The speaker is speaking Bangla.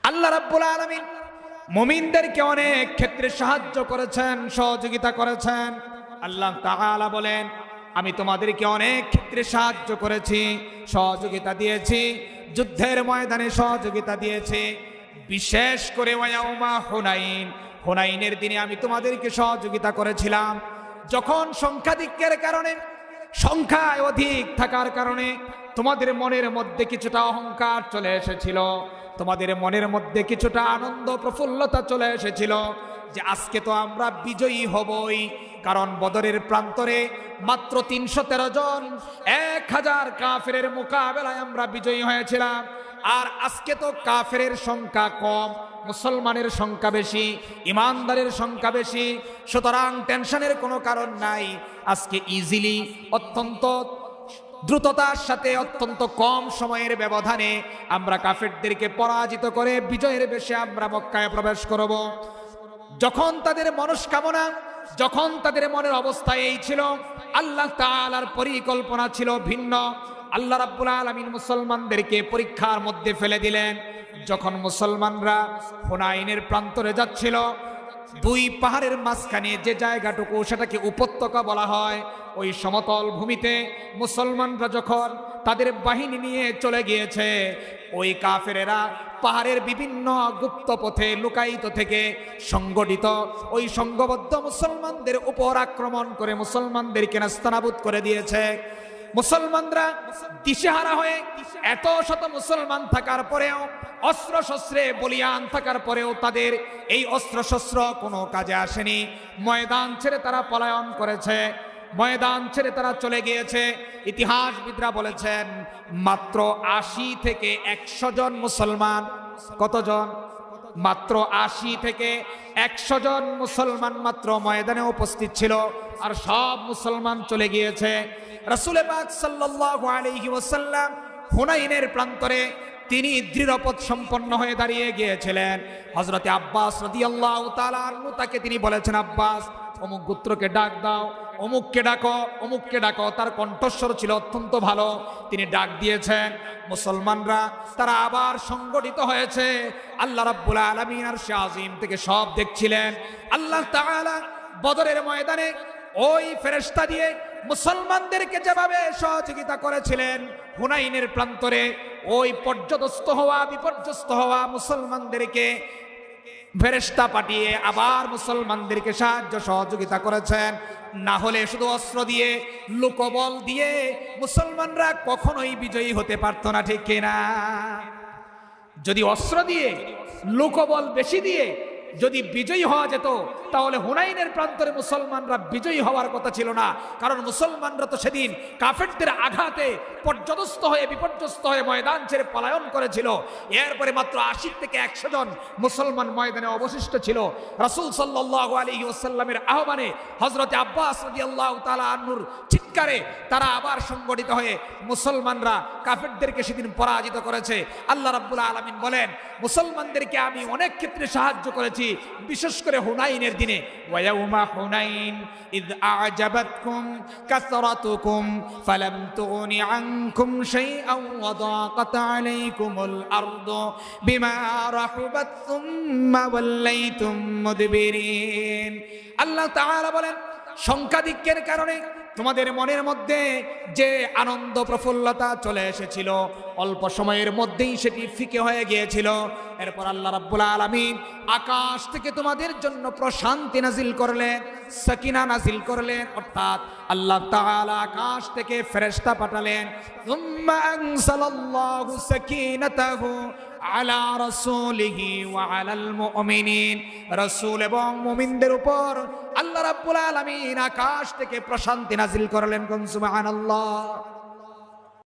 আল্লাহ রাব্বুল আলামিন মুমিনদেরকে অনেক ক্ষেত্রে সাহায্য করেছেন, সহযোগিতা করেছেন। আল্লাহ তাআলা বলেন, আমি তোমাদেরকে অনেক ক্ষেত্রে সাহায্য করেছি, সহযোগিতা দিয়েছি, যুদ্ধের ময়দানে সহযোগিতা দিয়েছি। বিশেষ করে ওয়ায়াউমা হুনাইন, হুনাইনের দিনে আমি তোমাদেরকে সহযোগিতা করেছিলাম। যখন সংখ্যাধিক্যের কারণে, সংখ্যায় অধিক থাকার কারণে তোমাদের মনের মধ্যে কিছুটা অহংকার চলে এসেছিল, তোমাদের মনের মধ্যে কিছুটা আনন্দ প্রফুল্লতা চলে এসেছিল যে আজকে তো আমরা বিজয়ী হবই। কারণ বদরের প্রান্তরে মাত্র ৩১৩ জন ১,০০০ কাফেরের মোকাবেলায় আমরা বিজয়ী হয়েছিলাম। আর আজকে তো কাফেরের সংখ্যা কম, মুসলমানের সংখ্যা বেশি, ইমানদারের সংখ্যা বেশি। সুতরাং টেনশনের কোনো কারণ নাই। আজকে ইজিলি, অত্যন্ত দ্রুততার সাথে, অত্যন্ত কম সময়ের ব্যবধানে আমরা কাফেরদেরকে পরাজিত করে বিজয়ের বেশে আমরা মক্কায় প্রবেশ করব। যখন তাদের মনস্কামনা, যখন তাদের মনের অবস্থা এই ছিল, আল্লাহ তাআলার পরিকল্পনা ছিল ভিন্ন। আল্লাহ রাব্বুল আলামিন মুসলমানদেরকে পরীক্ষার মধ্যে ফেলে দিলেন। যখন মুসলমানরা হুনাইনের প্রান্তরে যাচ্ছিল, দুই পাহাড়ের মাঝখানে যে জায়গাটুকু, সেটাকে উপত্যকা বলা হয়, ওই সমতল ভূমিতে মুসলমানরা যখন তাদের বাহিনী নিয়ে চলে গিয়েছে, ওই কাফেরেরা পাহাড়ের বিভিন্ন গুপ্ত পথে লুকায়িত থেকে সংগঠিত ওই সংঘবদ্ধ মুসলমানদের উপর আক্রমণ করে মুসলমানদেরকে নাস্তানাবুদ করে দিয়েছে। মুসলমানরা দিশেহারা হয়ে, এত শত মুসলমান থাকার পরেও, অস্ত্র শস্ত্রে বলিয়ান থাকার পরেও তাদের এই অস্ত্র শস্ত্র কোনো কাজে আসেনি। ময়দান ছেড়ে তারা পলায়ন করেছে, ময়দান ছেড়ে তারা চলে গিয়েছে। ইতিহাসবিদরা বলেছেন মাত্র ৮০ থেকে ১০০ জন মুসলমান, কতজন? মাত্র ৮০ থেকে ১০০ জন মুসলমান মাত্র ময়দানে উপস্থিত ছিল, আর সব মুসলমান চলে গিয়েছে। রাসূল পাক সাল্লাল্লাহু আলাইহি ওয়াসাল্লাম হুনাইনের প্রান্তরে তিনি দৃঢ়পদ সম্পন্ন হয়ে দাঁড়িয়ে গিয়েছিলেন। হযরতে আব্বাস রাদিয়াল্লাহু তাআলা আনহু তাকে তিনি বলেছেন, আব্বাস, অমুক গোত্রকে ডাক দাও, অমুককে ডাকো, অমুককে ডাকো। তার কণ্ঠস্বর ছিল অত্যন্ত ভালো। তিনি ডাক দিয়েছেন। মুসলমানরা তারা আবার সংগঠিত হয়েছে। আল্লাহ রাব্বুল আলামিন আরশে আজিম থেকে সব দেখছিলেন। আল্লাহ তাআলা বদরের ময়দানে ওই ফেরেশতা দিয়ে মুসলমানদেরকে যেভাবে সহযোগিতা করেছিলেন, হুনাইনের প্রান্তরে ওই পর্যদস্ত হওয়া, বিপর্যস্ত হওয়া মুসলমানদেরকে ফেরেশতা পাঠিয়ে আবার মুসলমানদেরকে সাহায্য সহযোগিতা করেছেন। না হলে শুধু অস্ত্র দিয়ে, লোকবল দিয়ে মুসলমানরা কখনোই বিজয়ী হতে পারত না, ঠিক কিনা? যদি অস্ত্র দিয়ে, লোকবল বেশি দিয়ে যদি বিজয়ী হওয়া যেত, তাহলে হুনাইনের প্রান্তরে মুসলমানরা বিজয়ী হওয়ার কথা ছিল না। কারণ মুসলমানরা তো সেদিন কাফেরদের আঘাতে পর্যদস্ত হয়ে, বিপর্যস্ত হয়ে ময়দান ছেড়ে পলায়ন করেছিল। এরপরে মাত্র ৮০ থেকে ১০০ জন মুসলমান ময়দানে অবশিষ্ট ছিল। রাসূল সাল্লাল্লাহু আলাইহি ওয়াসাল্লামের আহ্বানে, হযরতে আব্বাস রাদিয়াল্লাহু তাআলা আনহুর চিৎকারে তারা আবার সংগঠিত হয়ে মুসলমানরা কাফেরদেরকে সেদিন পরাজিত করেছে। আল্লাহ রাব্বুল আলামিন বলেন, মুসলমানদেরকে আমি অনেক ক্ষেত্রে সাহায্য করেছি, বিশেষ করে হুনাইনের দিনে। ওয়ায়াউমা হুনাইন ইয আ'জাবাতকুম কাসরাতুকুম ফালাম তুগনি আনকুম শাইআন ওয়া দাকাত আলাইকুমুল আরদু বিমা রাহুবাত সুম্মা ওয়াল্লাইতুম মুদবিরিন। আল্লাহ তাআলা বলেন, সংখ্যাধিক্যের কারণে তোমাদের মনের মধ্যে যে আনন্দ প্রফুল্লতা চলে এসেছিল, অল্প সময়ের মধ্যেই সেটি ফিকে হয়ে গিয়েছিল। এরপর আল্লাহ রাব্বুল আলামিন আকাশ থেকে তোমাদের জন্য প্রশান্তি নাজিল করলেন, সাকিনা নাজিল করলেন। অর্থাৎ আল্লাহ তাআলা আকাশ থেকে ফেরেশতা পাঠালেন। সুম্মা আনসালাল্লাহু সাকিনাতাহু আলা রাসূলিহি ওয়া আলাল মুমিনিন। রাসূল এবং মুমিনদের উপর আল্লাহ রাব্বুল আলামিন আকাশ থেকে প্রশান্তি নাজিল করলেন। সুবহানাল্লাহ।